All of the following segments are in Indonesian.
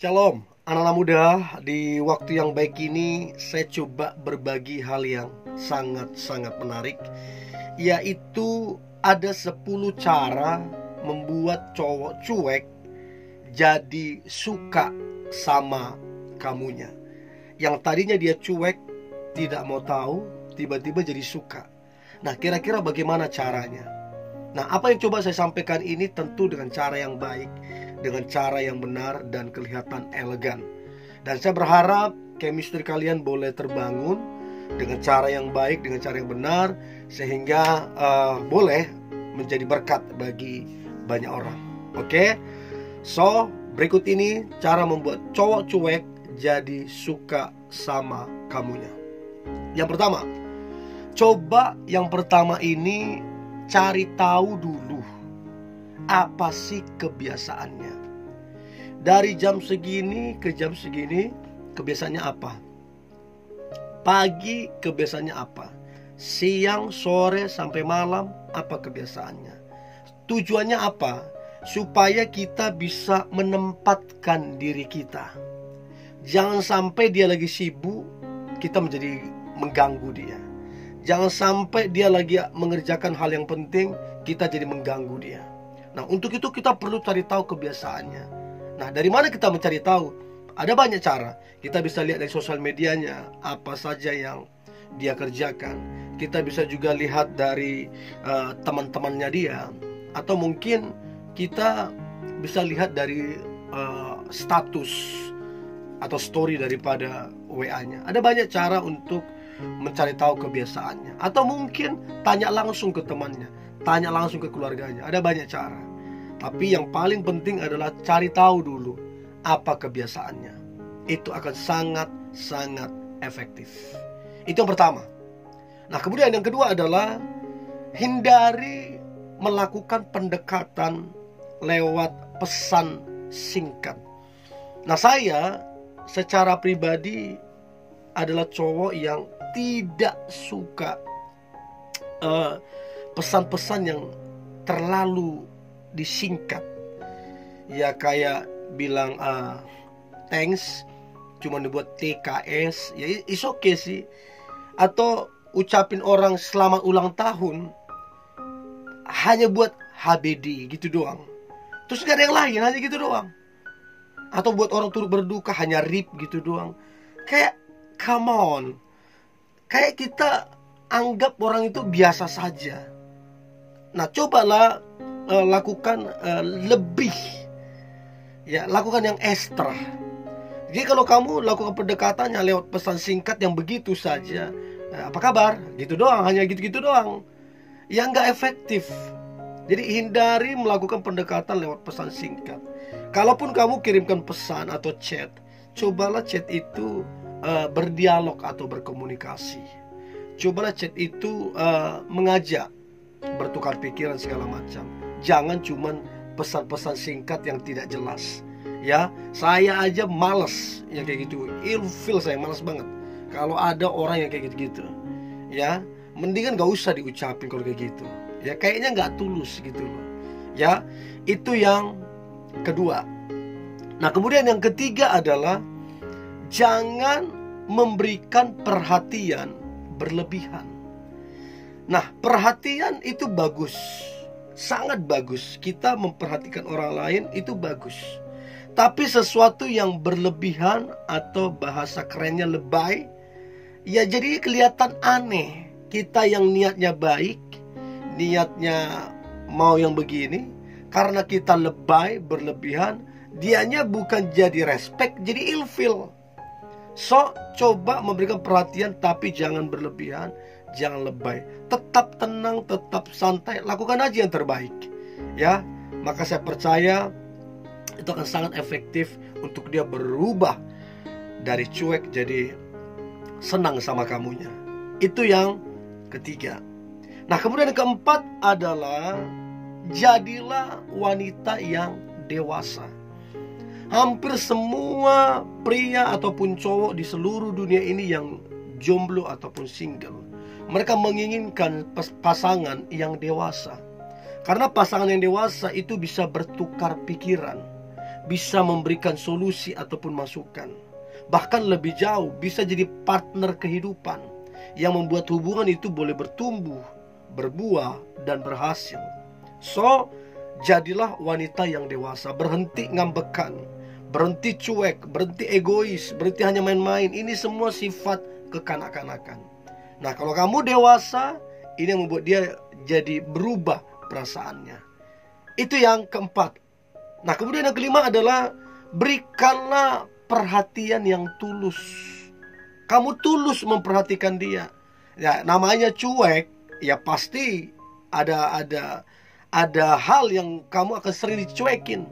Shalom, anak-anak muda. Di waktu yang baik ini saya coba berbagi hal yang sangat-sangat menarik, yaitu ada 10 cara membuat cowok cuek jadi suka sama kamunya. Yang tadinya dia cuek, tidak mau tahu, tiba-tiba jadi suka. Nah, kira-kira bagaimana caranya? Nah, apa yang coba saya sampaikan ini tentu dengan cara yang baik, dengan cara yang benar dan kelihatan elegan. Dan saya berharap chemistry kalian boleh terbangun dengan cara yang baik, dengan cara yang benar, sehingga boleh menjadi berkat bagi banyak orang. Oke? So, berikut ini cara membuat cowok cuek jadi suka sama kamunya. Yang pertama ini cari tahu dulu apa sih kebiasaannya. Dari jam segini ke jam segini kebiasaannya apa? Pagi kebiasaannya apa? Siang, sore, sampai malam apa kebiasaannya? Tujuannya apa? Supaya kita bisa menempatkan diri kita. Jangan sampai dia lagi sibuk, kita menjadi mengganggu dia. Jangan sampai dia lagi mengerjakan hal yang penting, kita jadi mengganggu dia. Nah, untuk itu kita perlu cari tahu kebiasaannya. Nah, dari mana kita mencari tahu? Ada banyak cara. Kita bisa lihat dari sosial medianya, apa saja yang dia kerjakan. Kita bisa juga lihat dari teman-temannya dia. Atau mungkin kita bisa lihat dari status atau story daripada WA-nya. Ada banyak cara untuk mencari tahu kebiasaannya. Atau mungkin tanya langsung ke temannya, tanya langsung ke keluarganya. Ada banyak cara. Tapi yang paling penting adalah cari tahu dulu apa kebiasaannya. Itu akan sangat-sangat efektif. Itu yang pertama. Nah, kemudian yang kedua adalah hindari melakukan pendekatan lewat pesan singkat. Nah, saya secara pribadi adalah cowok yang tidak suka pesan-pesan yang terlalu disingkat. Ya kayak bilang thanks cuma dibuat TKS, ya it's okay sih. Atau ucapin orang selamat ulang tahun hanya buat HBD gitu doang. Terus gak ada yang lain, hanya gitu doang. Atau buat orang turut berduka hanya RIP gitu doang. Kayak come on. Kayak kita anggap orang itu biasa saja. Nah, cobalah lakukan lebih. Ya, lakukan yang ekstra. Jadi kalau kamu lakukan pendekatannya lewat pesan singkat yang begitu saja, apa kabar? Gitu doang, hanya gitu-gitu doang. Yang gak efektif. Jadi hindari melakukan pendekatan lewat pesan singkat. Kalaupun kamu kirimkan pesan atau chat, cobalah chat itu berdialog atau berkomunikasi. Cobalah chat itu mengajak bertukar pikiran segala macam. Jangan cuman pesan-pesan singkat yang tidak jelas. Ya, saya aja malas yang kayak gitu. Ilfil, saya malas banget kalau ada orang yang kayak gitu-gitu. Ya, mendingan gak usah diucapin kalau kayak gitu. Ya, kayaknya gak tulus gitu loh. Ya, itu yang kedua. Nah, kemudian yang ketiga adalah jangan memberikan perhatian berlebihan. Nah, perhatian itu bagus, sangat bagus. Kita memperhatikan orang lain itu bagus. Tapi sesuatu yang berlebihan atau bahasa kerennya lebay, ya jadi kelihatan aneh. Kita yang niatnya baik, niatnya mau yang begini, karena kita lebay, berlebihan, dianya bukan jadi respect, jadi ilfil. So, coba memberikan perhatian tapi jangan berlebihan, jangan lebay. Tetap tenang, tetap santai, lakukan aja yang terbaik. Ya, maka saya percaya itu akan sangat efektif untuk dia berubah dari cuek jadi senang sama kamunya. Itu yang ketiga. Nah, kemudian yang keempat adalah jadilah wanita yang dewasa. Hampir semua pria ataupun cowok di seluruh dunia ini yang jomblo ataupun single, mereka menginginkan pasangan yang dewasa. Karena pasangan yang dewasa itu bisa bertukar pikiran, bisa memberikan solusi ataupun masukan. Bahkan lebih jauh, bisa jadi partner kehidupan yang membuat hubungan itu boleh bertumbuh, berbuah, dan berhasil. So, jadilah wanita yang dewasa. Berhenti ngambekan, berhenti cuek, berhenti egois, berhenti hanya main-main. Ini semua sifat kekanak-kanakan. Nah, kalau kamu dewasa, ini yang membuat dia jadi berubah perasaannya. Itu yang keempat. Nah, kemudian yang kelima adalah berikanlah perhatian yang tulus. Kamu tulus memperhatikan dia. Ya, namanya cuek, ya pasti ada hal yang kamu akan sering dicuekin.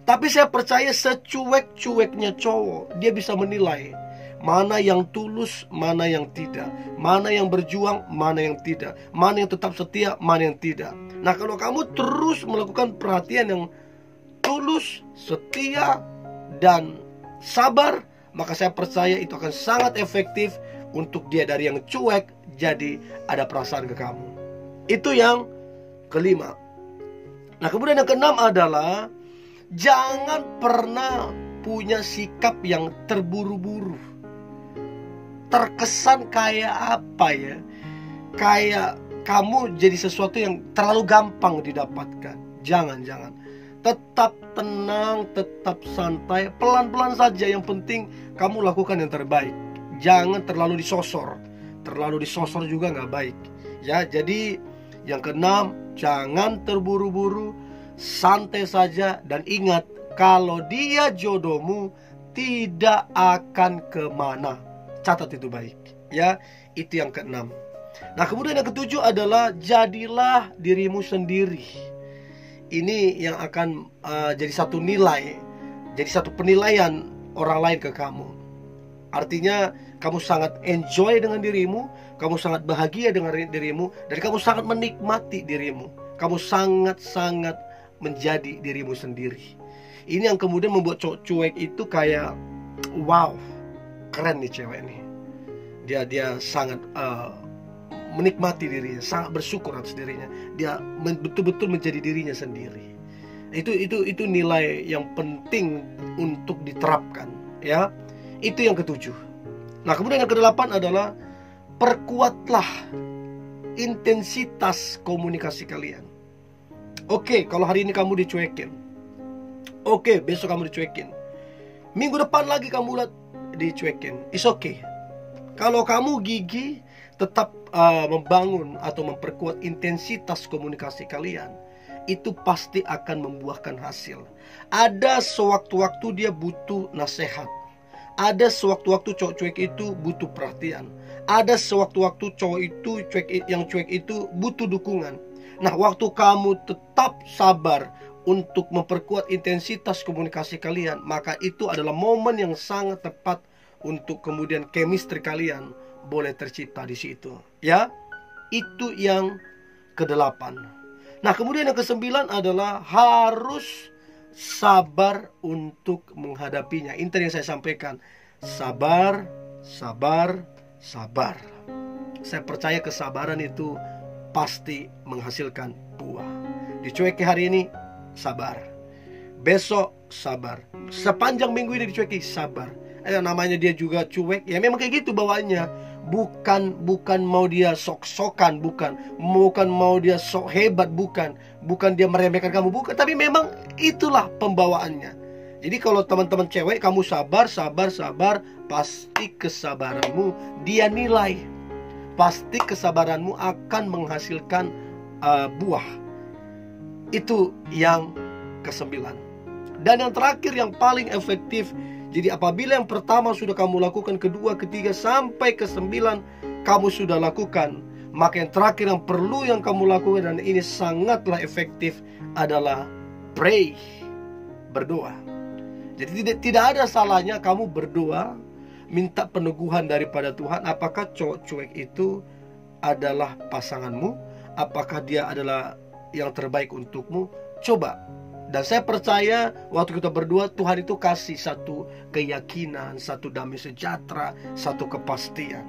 Tapi saya percaya secuek-cueknya cowok, dia bisa menilai mana yang tulus, mana yang tidak, mana yang berjuang, mana yang tidak, mana yang tetap setia, mana yang tidak. Nah, kalau kamu terus melakukan perhatian yang tulus, setia, dan sabar, maka saya percaya itu akan sangat efektif untuk dia dari yang cuek jadi ada perasaan ke kamu. Itu yang kelima. Nah, kemudian yang keenam adalah jangan pernah punya sikap yang terburu-buru. Terkesan kayak apa ya? Kayak kamu jadi sesuatu yang terlalu gampang didapatkan. Jangan. Tetap tenang, tetap santai, pelan-pelan saja. Yang penting kamu lakukan yang terbaik. Jangan terlalu disosor. Terlalu disosor juga nggak baik. Ya, jadi yang keenam, jangan terburu-buru, santai saja, dan ingat kalau dia jodohmu tidak akan kemana. Catat itu baik. Ya, itu yang keenam. Nah, kemudian yang ketujuh adalah jadilah dirimu sendiri. Ini yang akan jadi satu nilai, jadi satu penilaian orang lain ke kamu. Artinya kamu sangat enjoy dengan dirimu, kamu sangat bahagia dengan dirimu, dan kamu sangat menikmati dirimu. Kamu sangat-sangat menjadi dirimu sendiri. Ini yang kemudian membuat cowok cuek itu kayak, wow, keren nih cewek nih. Dia sangat menikmati dirinya, sangat bersyukur atas dirinya. Dia betul-betul menjadi dirinya sendiri. Itu nilai yang penting untuk diterapkan, ya. Itu yang ketujuh. Nah, kemudian yang kedelapan adalah perkuatlah intensitas komunikasi kalian. Oke, kalau hari ini kamu dicuekin, oke, besok kamu dicuekin, minggu depan lagi kamu lihat dicuekin, it's okay. Kalau kamu gigih tetap membangun atau memperkuat intensitas komunikasi kalian, itu pasti akan membuahkan hasil. Ada sewaktu-waktu dia butuh nasihat. Ada sewaktu-waktu cowok cuek itu butuh perhatian. Ada sewaktu-waktu cowok itu yang cuek itu butuh dukungan. Nah, waktu kamu tetap sabar untuk memperkuat intensitas komunikasi kalian, maka itu adalah momen yang sangat tepat untuk kemudian chemistry kalian boleh tercipta di situ. Ya, itu yang kedelapan. Nah, kemudian yang kesembilan adalah harus sabar untuk menghadapinya. Ini yang saya sampaikan. Sabar. Saya percaya kesabaran itu pasti menghasilkan buah. Dicueki hari ini, sabar. Besok, sabar. Sepanjang minggu ini dicueki, sabar. Namanya dia juga cuek, ya memang kayak gitu bawaannya. Bukan mau dia sok-sokan, bukan mau dia sok hebat, bukan dia meremehkan kamu, bukan, tapi memang itulah pembawaannya. Jadi kalau teman-teman cewek kamu sabar, pasti kesabaranmu dia nilai. Pasti kesabaranmu akan menghasilkan buah. Itu yang kesembilan. Dan yang terakhir yang paling efektif. Jadi apabila yang pertama sudah kamu lakukan, kedua, ketiga, sampai ke-9 kamu sudah lakukan, maka yang terakhir yang perlu yang kamu lakukan, dan ini sangatlah efektif, adalah pray, berdoa. Jadi tidak ada salahnya kamu berdoa, minta peneguhan daripada Tuhan. Apakah cowok cuek itu adalah pasanganmu? Apakah dia adalah yang terbaik untukmu? Coba. Dan saya percaya waktu kita berdoa, Tuhan itu kasih satu keyakinan, satu damai sejahtera, satu kepastian.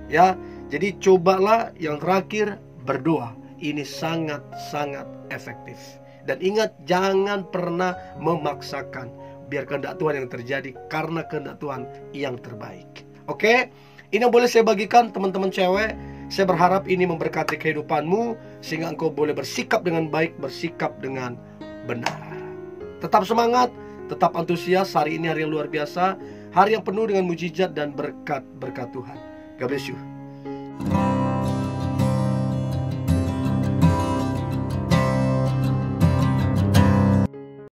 Ya, jadi cobalah yang terakhir, berdoa. Ini sangat-sangat efektif. Dan ingat, jangan pernah memaksakan. biar kehendak Tuhan yang terjadi, karena kehendak Tuhan yang terbaik. Oke, ini yang boleh saya bagikan teman-teman cewek. Saya berharap ini memberkati kehidupanmu, sehingga engkau boleh bersikap dengan baik, bersikap dengan benar. Tetap semangat, tetap antusias. Hari ini hari yang luar biasa, hari yang penuh dengan mujizat dan berkat-berkat Tuhan. God bless you.